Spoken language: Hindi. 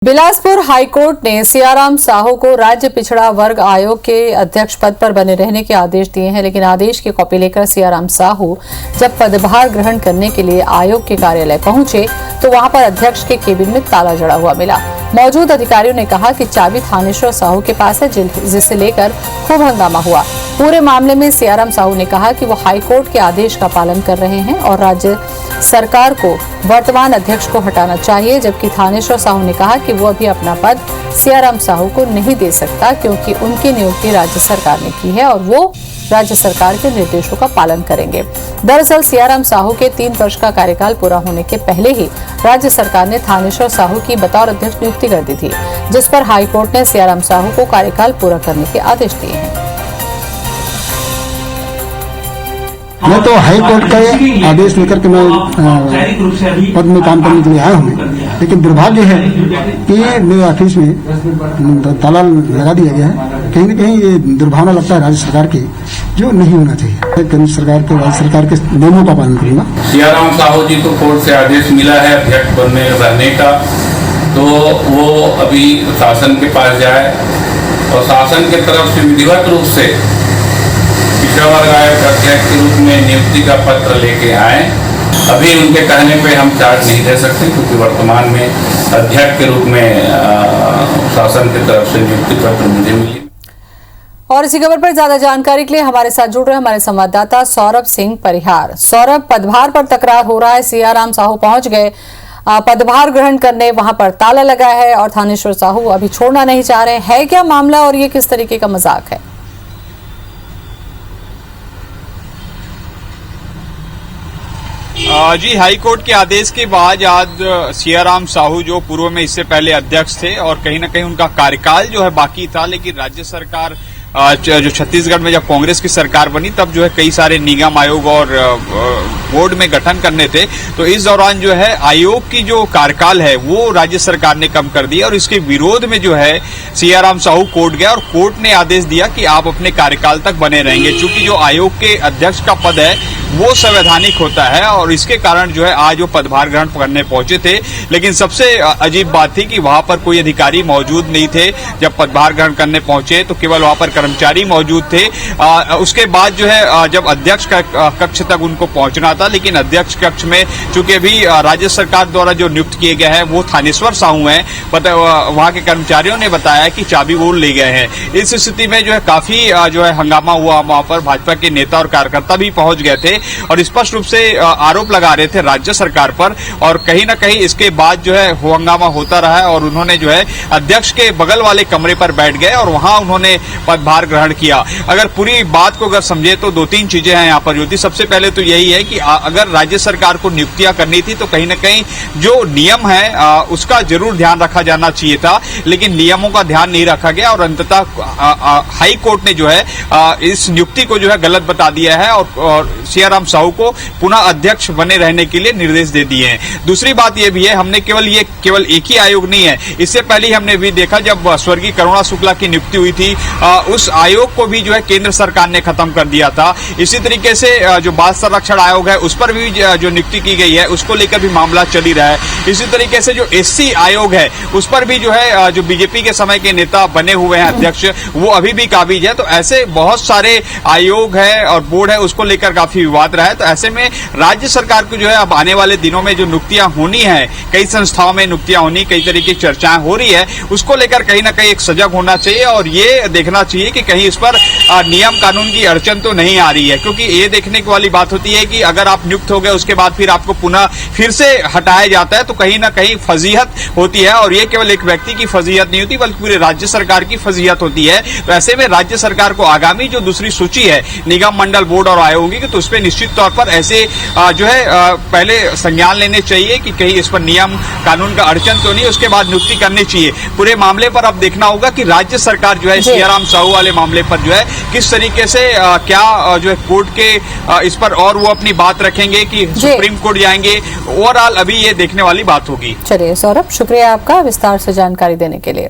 बिलासपुर हाईकोर्ट ने सियाराम साहू को राज्य पिछड़ा वर्ग आयोग के अध्यक्ष पद पर बने रहने के आदेश दिए हैं, लेकिन आदेश की कॉपी लेकर सियाराम साहू जब पदभार ग्रहण करने के लिए आयोग के कार्यालय पहुंचे तो वहां पर अध्यक्ष के केबिन में ताला जड़ा हुआ मिला। मौजूद अधिकारियों ने कहा कि चाबी थानेश्वर साहू के पास है, जिसे लेकर खूब हंगामा हुआ। पूरे मामले में सियाराम साहू ने कहा कि वो हाईकोर्ट के आदेश का पालन कर रहे हैं और राज्य सरकार को वर्तमान अध्यक्ष को हटाना चाहिए, जबकि थानेश्वर साहू ने कहा कि वो अभी अपना पद सियाराम साहू को नहीं दे सकता क्योंकि उनकी नियुक्ति राज्य सरकार ने की है और वो राज्य सरकार के निर्देशों का पालन करेंगे। दरअसल सियाराम साहू के 3 वर्ष का कार्यकाल पूरा होने के पहले ही राज्य सरकार ने थानेश्वर साहू की बतौर अध्यक्ष नियुक्ति कर दी थी, जिस पर हाईकोर्ट ने सियाराम साहू को कार्यकाल पूरा करने के आदेश दिए हैं। मैं तो हाई कोर्ट का आदेश लेकर के मैं पद में काम करने के लिए आया हूँ, लेकिन दुर्भाग्य है कि मेरे ऑफिस में ताला लगा दिया गया है। कहीं न कहीं ये दुर्भावना लगता है राज्य सरकार की, जो नहीं होना चाहिए। केंद्र सरकार के राज्य सरकार के नियमों का पालन करूंगा। सियाराम साहू जी को कोर्ट से आदेश मिला है अध्यक्ष बनने रहने का, तो वो अभी शासन के पास जाए और शासन की तरफ से विधिवत रूप से पिछड़ा वर्ग आयोग अध्यक्ष के रूप में नियुक्ति का पत्र लेके आए। अभी उनके कहने पे हम चार्ज नहीं दे सकते क्योंकि वर्तमान में अध्यक्ष के रूप में शासन की तरफ से नियुक्ति पत्र मुझे मिली। और इसी खबर पर ज्यादा जानकारी के लिए हमारे साथ जुड़ रहे हमारे संवाददाता सौरभ सिंह परिहार। सौरभ, पदभार पर तकरार हो रहा है, सियाराम साहू पहुंच गए पदभार ग्रहण करने, वहां पर ताला लगा है और थानेश्वर साहू अभी छोड़ना नहीं चाह रहे हैं। क्या मामला और ये किस तरीके का मजाक है? जी, हाईकोर्ट के आदेश के बाद आज सियाराम साहू जो पूर्व में इससे पहले अध्यक्ष थे और कहीं ना कहीं उनका कार्यकाल जो है बाकी था, लेकिन राज्य सरकार जो छत्तीसगढ़ में जब कांग्रेस की सरकार बनी तब जो है कई सारे निगम आयोग और बोर्ड में गठन करने थे, तो इस दौरान जो है आयोग की जो कार्यकाल है वो राज्य सरकार ने कम कर दिया और इसके विरोध में जो है सियाराम साहू कोर्ट गया और कोर्ट ने आदेश दिया कि आप अपने कार्यकाल तक बने रहेंगे। चूंकि जो आयोग के अध्यक्ष का पद है वो संवैधानिक होता है और इसके कारण जो है आज वो पदभार ग्रहण करने पहुंचे थे, लेकिन सबसे अजीब बात थी कि वहां पर कोई अधिकारी मौजूद नहीं थे। जब पदभार ग्रहण करने पहुंचे तो केवल वहां पर कर्मचारी मौजूद थे। उसके बाद जो है जब अध्यक्ष का कक्ष तक उनको पहुंचना था, लेकिन अध्यक्ष कक्ष में चूंकि अभी राज्य सरकार द्वारा जो नियुक्त किए गए हैं वो थानेश्वर साहू हैं, वहां के कर्मचारियों ने बताया कि चाबी वो ले गए हैं। इस स्थिति में जो है काफी जो है हंगामा हुआ। वहां पर भाजपा के नेता और कार्यकर्ता भी पहुंच गए थे और स्पष्ट रूप से आरोप लगा रहे थे राज्य सरकार पर और कहीं ना कहीं इसके बाद जो है हंगामा होता रहा और उन्होंने जो है अध्यक्ष के बगल वाले कमरे पर बैठ गए और वहां उन्होंने पदभार ग्रहण किया। अगर पूरी बात को अगर समझे तो 2-3 चीजें हैं यहाँ पर ज्योति। सबसे पहले तो यही है कि अगर राज्य सरकार को नियुक्तियां करनी थी तो कहीं ना कहीं जो नियम है उसका जरूर ध्यान रखा जाना चाहिए था, लेकिन नियमों का ध्यान नहीं रखा गया और अंततः हाई कोर्ट ने जो है इस नियुक्ति को जो है गलत बता दिया है और सियाराम साहू को पुनः अध्यक्ष बने रहने के लिए निर्देश दे दिए हैं। दूसरी बात यह भी है, हमने केवल एक ही आयोग नहीं है, इससे पहले हमने भी देखा जब स्वर्गीय करुणा शुक्ला की नियुक्ति हुई थी उस आयोग को भी जो है केंद्र सरकार ने खत्म कर दिया था। इसी तरीके से जो बाल संरक्षण आयोग है उस पर भी जो नियुक्ति की गई है उसको लेकर भी मामला चल ही रहा है। इसी तरीके से जो एससी आयोग है उस पर भी जो है जो बीजेपी के समय के नेता बने हुए हैं अध्यक्ष, वो अभी भी काबिज है। तो ऐसे बहुत सारे आयोग है और बोर्ड है, उसको लेकर काफी विवाद रहा है। तो ऐसे में राज्य सरकार को जो है अब आने वाले दिनों में जो नियुक्तियां होनी है, कई संस्थाओं में नियुक्तियां होनी, कई तरीके की चर्चाएं हो रही है, उसको लेकर कहीं ना कहीं एक सजग होना चाहिए और ये देखना चाहिए कि कहीं इस पर नियम कानून की अड़चन तो नहीं आ रही है। क्योंकि ये देखने वाली बात होती है कि अगर आप नियुक्त हो गए उसके बाद फिर आपको पुनः फिर से हटाया जाता है तो कहीं ना कहीं फजीहत होती है और ये केवल एक व्यक्ति की फजीहत नहीं होती बल्कि पूरे राज्य सरकार की फजीहत होती है। तो ऐसे में राज्य सरकार को आगामी जो दूसरी सूची है निगम मंडल बोर्ड और आयोगों की, तो उस पर निश्चित तौर पर ऐसे जो है पहले संज्ञान लेने चाहिए कि कहीं इस पर नियम कानून का अड़चन तो नहीं, उसके बाद नियुक्ति करनी चाहिए। पूरे मामले पर अब देखना होगा कि राज्य सरकार जो है सियाराम साहू वाले मामले पर जो है किस तरीके से क्या जो है कोर्ट के इस पर और वो अपनी बात रखेंगे कि सुप्रीम कोर्ट जाएंगे। ओवरऑल अभी ये देखने वाली बात होगी। चलिए सौरभ, शुक्रिया आपका विस्तार से जानकारी देने के लिए।